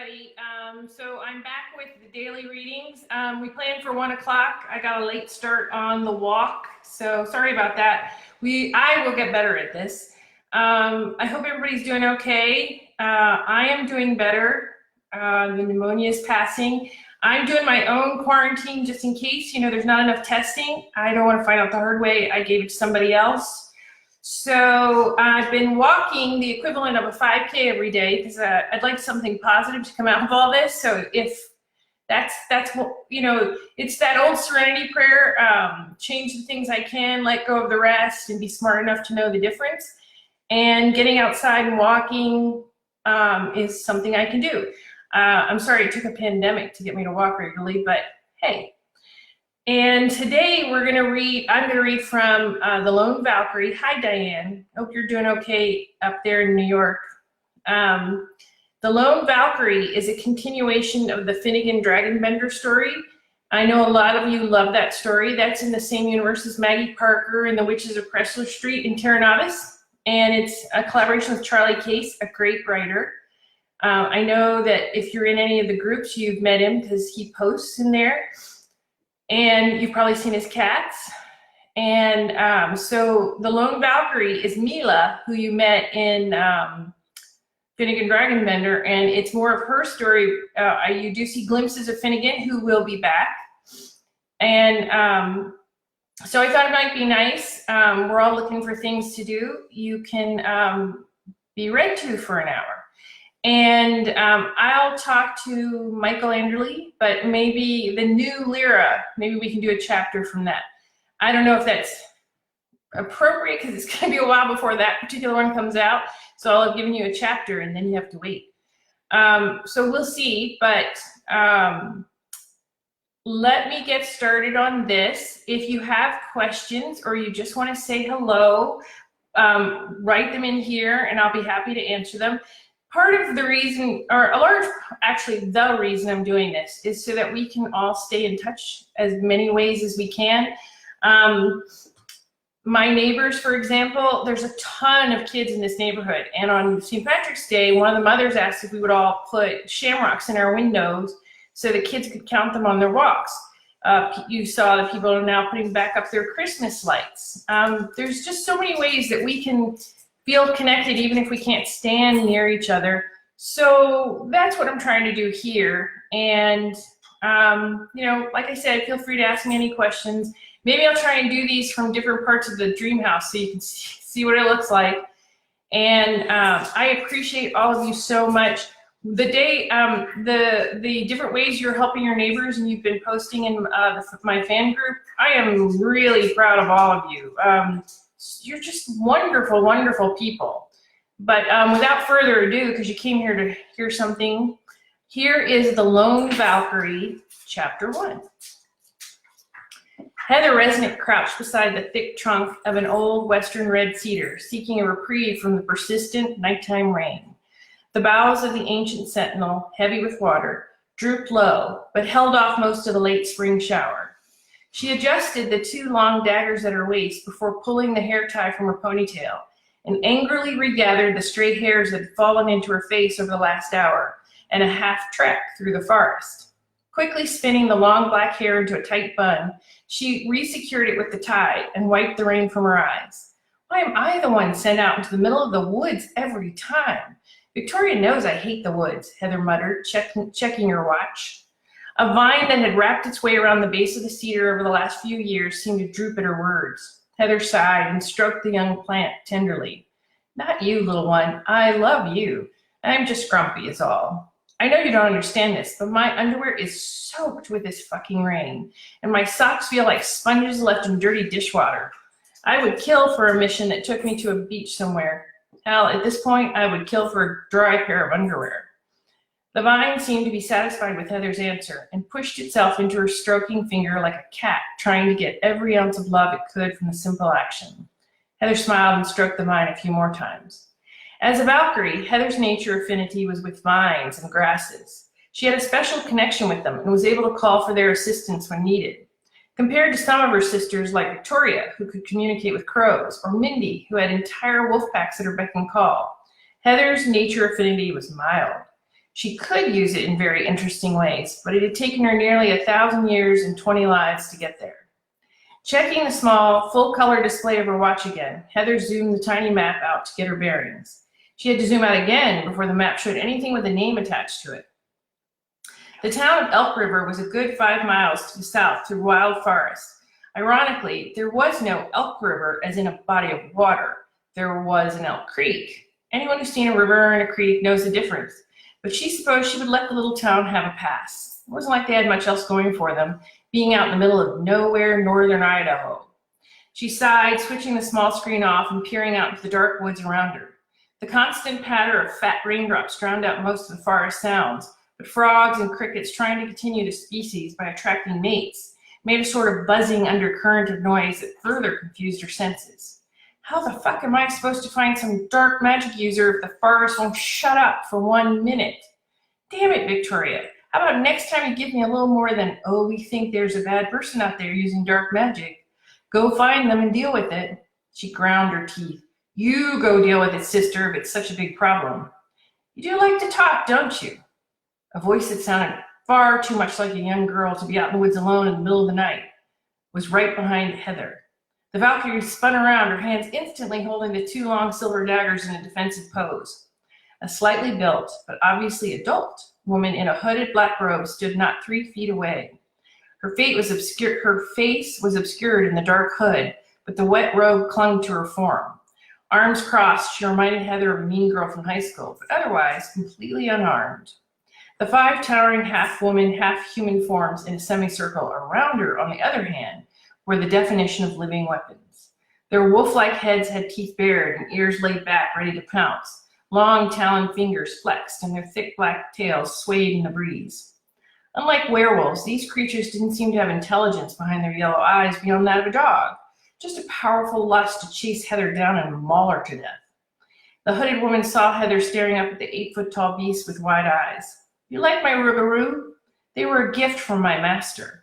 everybody. So I'm back with the daily readings. We planned for 1 o'clock. I got a late start on the walk, so sorry about that. I will get better at this. I hope everybody's doing okay. I am doing better. The pneumonia is passing. I'm doing my own quarantine just in case, there's not enough testing. I don't want to find out the hard way. I gave it to somebody else. So I've been walking the equivalent of a 5K every day because I'd like something positive to come out of all this. So if that's what, it's that old serenity prayer, change the things I can, let go of the rest, and be smart enough to know the difference. And getting outside and walking is something I can do. I'm sorry it took a pandemic to get me to walk regularly, but hey. And today I'm going to read from The Lone Valkyrie. Hi, Diane. Hope you're doing okay up there in New York. The Lone Valkyrie is a continuation of the Finnegan Dragonbender story. I know a lot of you love that story. That's in the same universe as Maggie Parker and The Witches of Cressler Street in Terra Novis. And it's a collaboration with Charlie Case, a great writer. I know that if you're in any of the groups, you've met him because he posts in there. And you've probably seen his cats. And so the Lone Valkyrie is Mila, who you met in Finnegan Dragonbender, and it's more of her story. You do see glimpses of Finnegan, who will be back. And so I thought it might be nice. We're all looking for things to do. You can be read to for an hour. And I'll talk to Michael Anderley, but maybe the new Lyra, maybe we can do a chapter from that. I don't know if that's appropriate because it's going to be a while before that particular one comes out. So I'll have given you a chapter and then you have to wait. So we'll see, but let me get started on this. If you have questions or you just want to say hello, write them in here and I'll be happy to answer them. Part of the reason, or actually the reason I'm doing this is so that we can all stay in touch as many ways as we can. My neighbors, for example, there's a ton of kids in this neighborhood. And on St. Patrick's Day, one of the mothers asked if we would all put shamrocks in our windows so the kids could count them on their walks. You saw that people are now putting back up their Christmas lights. There's just so many ways that we can feel connected even if we can't stand near each other. So that's what I'm trying to do here. And, like I said, feel free to ask me any questions. Maybe I'll try and do these from different parts of the dream house so you can see what it looks like. And I appreciate all of you so much. The day, the different ways you're helping your neighbors and you've been posting in my fan group, I am really proud of all of you. You're just wonderful, wonderful people. But without further ado, because you came here to hear something, here is The Lone Valkyrie, Chapter 1. Heather Resnick crouched beside the thick trunk of an old western red cedar, seeking a reprieve from the persistent nighttime rain. The boughs of the ancient sentinel, heavy with water, drooped low, but held off most of the late spring shower. She adjusted the 2 long daggers at her waist before pulling the hair tie from her ponytail and angrily regathered the stray hairs that had fallen into her face over the last hour and a half trek through the forest. Quickly spinning the long black hair into a tight bun, she resecured it with the tie and wiped the rain from her eyes. Why am I the one sent out into the middle of the woods every time? Victoria knows I hate the woods, Heather muttered, checking her watch. A vine that had wrapped its way around the base of the cedar over the last few years seemed to droop at her words. Heather sighed and stroked the young plant tenderly. Not you, little one. I love you. I'm just grumpy is all. I know you don't understand this, but my underwear is soaked with this fucking rain, and my socks feel like sponges left in dirty dishwater. I would kill for a mission that took me to a beach somewhere. Hell, at this point, I would kill for a dry pair of underwear. The vine seemed to be satisfied with Heather's answer and pushed itself into her stroking finger like a cat trying to get every ounce of love it could from the simple action. Heather smiled and stroked the vine a few more times. As a Valkyrie, Heather's nature affinity was with vines and grasses. She had a special connection with them and was able to call for their assistance when needed. Compared to some of her sisters like Victoria, who could communicate with crows, or Mindy, who had entire wolf packs at her beck and call, Heather's nature affinity was mild. She could use it in very interesting ways, but it had taken her nearly 1,000 years and 20 lives to get there. Checking the small, full-color display of her watch again, Heather zoomed the tiny map out to get her bearings. She had to zoom out again before the map showed anything with a name attached to it. The town of Elk River was a good 5 miles to the south through wild forest. Ironically, there was no Elk River as in a body of water. There was an Elk Creek. Anyone who's seen a river and a creek knows the difference, but she supposed she would let the little town have a pass. It wasn't like they had much else going for them, being out in the middle of nowhere, northern Idaho. She sighed, switching the small screen off and peering out into the dark woods around her. The constant patter of fat raindrops drowned out most of the forest sounds, but frogs and crickets trying to continue the species by attracting mates made a sort of buzzing undercurrent of noise that further confused her senses. How the fuck am I supposed to find some dark magic user if the forest won't shut up for 1 minute? Damn it, Victoria. How about next time you give me a little more than, oh, we think there's a bad person out there using dark magic. Go find them and deal with it. She ground her teeth. You go deal with it, sister, if it's such a big problem. You do like to talk, don't you? A voice that sounded far too much like a young girl to be out in the woods alone in the middle of the night was right behind Heather. The Valkyrie spun around, her hands instantly holding the 2 long silver daggers in a defensive pose. A slightly built, but obviously adult, woman in a hooded black robe stood not 3 feet away. Her face was obscured in the dark hood, but the wet robe clung to her form. Arms crossed, she reminded Heather of a mean girl from high school, but otherwise completely unarmed. The 5 towering half-woman, half-human forms in a semicircle around her, on the other hand, were the definition of living weapons. Their wolf-like heads had teeth bared and ears laid back, ready to pounce. Long taloned fingers flexed, and their thick black tails swayed in the breeze. Unlike werewolves, these creatures didn't seem to have intelligence behind their yellow eyes beyond that of a dog, just a powerful lust to chase Heather down and maul her to death. The hooded woman saw Heather staring up at the 8-foot-tall beast with wide eyes. You like my rougarou? They were a gift from my master.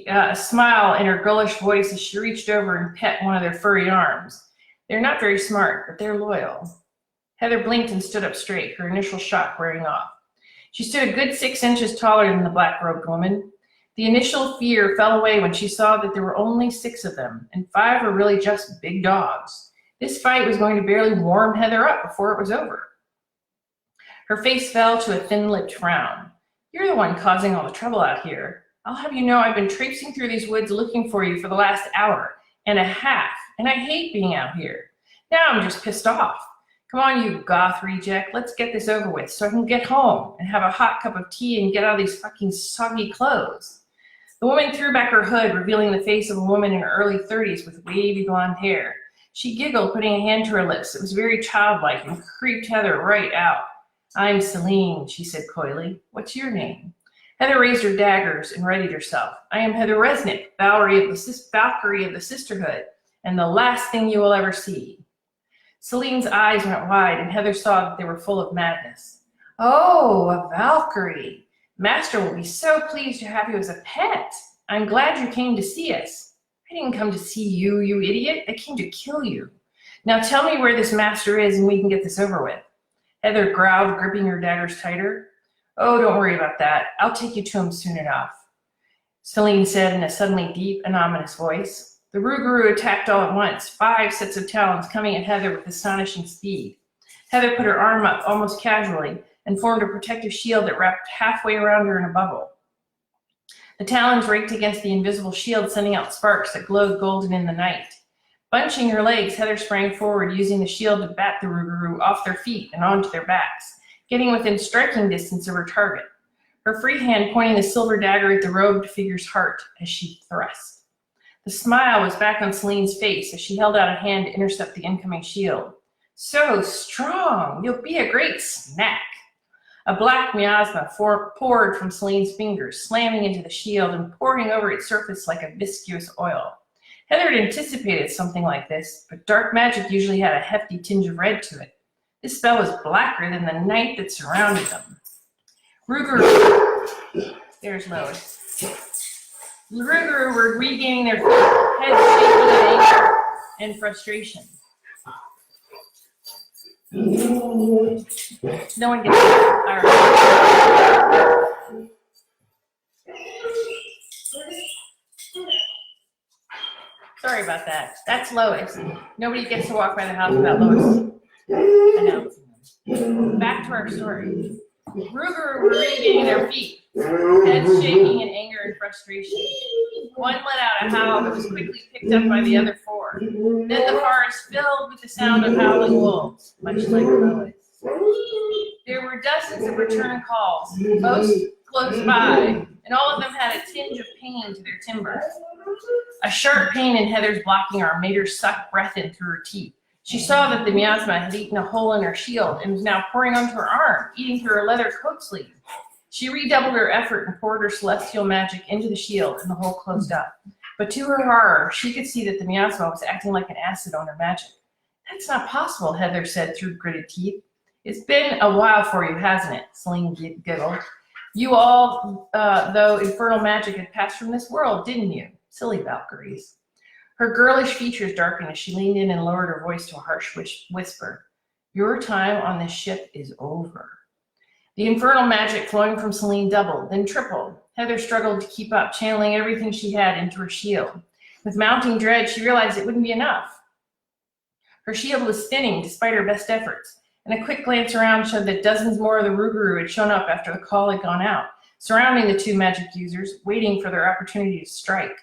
A smile in her girlish voice as she reached over and pet one of their furry arms. They're not very smart, but they're loyal. Heather blinked and stood up straight, her initial shock wearing off. She stood a good 6 inches taller than the black-robed woman. The initial fear fell away when she saw that there were only 6 of them, and 5 were really just big dogs. This fight was going to barely warm Heather up before it was over. Her face fell to a thin-lipped frown. You're the one causing all the trouble out here. I'll have you know I've been traipsing through these woods looking for you for the last hour and a half, and I hate being out here. Now I'm just pissed off. Come on, you goth reject. Let's get this over with so I can get home and have a hot cup of tea and get out of these fucking soggy clothes. The woman threw back her hood, revealing the face of a woman in her early 30s with wavy blonde hair. She giggled, putting a hand to her lips. It was very childlike and creeped Heather right out. I'm Celine, she said coyly. What's your name? Heather raised her daggers and readied herself. I am Heather Resnick, Valkyrie of the Sisterhood, and the last thing you will ever see. Celine's eyes went wide, and Heather saw that they were full of madness. Oh, a Valkyrie. Master will be so pleased to have you as a pet. I'm glad you came to see us. I didn't come to see you, you idiot. I came to kill you. Now tell me where this master is, and we can get this over with. Heather growled, gripping her daggers tighter. Oh, don't worry about that. I'll take you to him soon enough, Celine said in a suddenly deep and ominous voice. The rougarou attacked all at once, 5 sets of talons coming at Heather with astonishing speed. Heather put her arm up almost casually and formed a protective shield that wrapped halfway around her in a bubble. The talons raked against the invisible shield, sending out sparks that glowed golden in the night. Bunching her legs, Heather sprang forward, using the shield to bat the rougarou off their feet and onto their backs, getting within striking distance of her target, her free hand pointing the silver dagger at the robed figure's heart as she thrust. The smile was back on Celine's face as she held out a hand to intercept the incoming shield. So strong! You'll be a great snack! A black miasma poured from Celine's fingers, slamming into the shield and pouring over its surface like a viscous oil. Heather had anticipated something like this, but dark magic usually had a hefty tinge of red to it. This spell was blacker than the night that surrounded them. There's Lois. The rougarou were regaining their feet, heads shaking in anger and frustration. No one gets it. All right. Sorry about that. That's Lois. Nobody gets to walk by the house without Lois announcing them. Back to our story. Ruger were regaining their feet, heads shaking in anger and frustration. One let out a howl that was quickly picked up by the other four. Then the forest filled with the sound of howling wolves, much like Lois. There were dozens of return calls, most close by, and all of them had a tinge of pain to their timbers. A sharp pain in Heather's blocking arm made her suck breath in through her teeth. She saw that the miasma had eaten a hole in her shield and was now pouring onto her arm, eating through her leather coat sleeve. She redoubled her effort and poured her celestial magic into the shield, and the hole closed up. But to her horror, she could see that the miasma was acting like an acid on her magic. That's not possible, Heather said through gritted teeth. It's been a while for you, hasn't it? Celine giggled. You all, though infernal magic had passed from this world, didn't you? Silly Valkyries. Her girlish features darkened as she leaned in and lowered her voice to a harsh whisper. Your time on this ship is over. The infernal magic flowing from Celine doubled, then tripled. Heather struggled to keep up, channeling everything she had into her shield. With mounting dread, she realized it wouldn't be enough. Her shield was thinning despite her best efforts, and a quick glance around showed that dozens more of the Rougarou had shown up after the call had gone out, surrounding the two magic users, waiting for their opportunity to strike.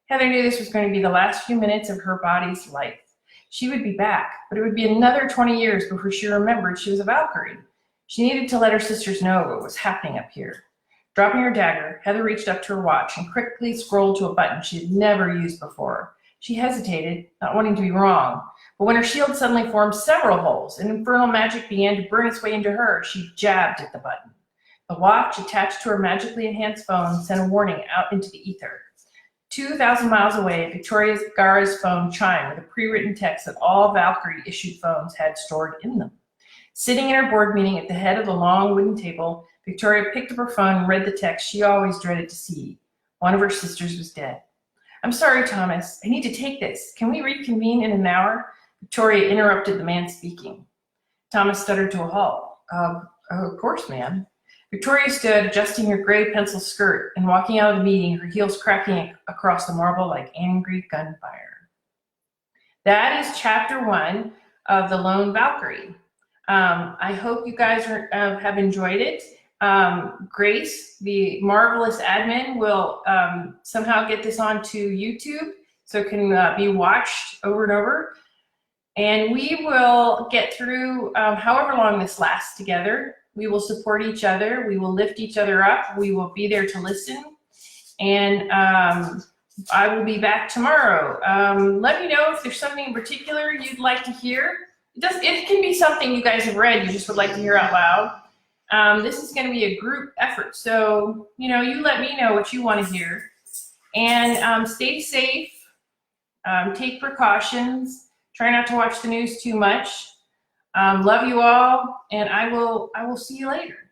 Heather knew this was going to be the last few minutes of her body's life. She would be back, but it would be another 20 years before she remembered she was a Valkyrie. She needed to let her sisters know what was happening up here. Dropping her dagger, Heather reached up to her watch and quickly scrolled to a button she had never used before. She hesitated, not wanting to be wrong, but when her shield suddenly formed several holes and infernal magic began to burn its way into her, she jabbed at the button. The watch attached to her magically enhanced phone sent a warning out into the ether. 2,000 miles away, Victoria Garra's phone chimed with a pre-written text that all Valkyrie-issued phones had stored in them. Sitting in her board meeting at the head of the long wooden table, Victoria picked up her phone and read the text she always dreaded to see. One of her sisters was dead. I'm sorry, Thomas. I need to take this. Can we reconvene in an hour? Victoria interrupted the man speaking. Thomas stuttered to a halt. Of course, ma'am. Victoria stood, adjusting her gray pencil skirt and walking out of the meeting, her heels cracking across the marble like angry gunfire. That is chapter 1 of The Lone Valkyrie. I hope you guys have enjoyed it. Grace, the marvelous admin, will somehow get this onto YouTube so it can be watched over and over. And we will get through however long this lasts together. We will support each other. We will lift each other up. We will be there to listen. And I will be back tomorrow. Let me know if there's something in particular you'd like to hear. It can be something you guys have read you just would like to hear out loud. This is going to be a group effort. So, you let me know what you want to hear. And stay safe. Take precautions. Try not to watch the news too much. Love you all, and I will see you later.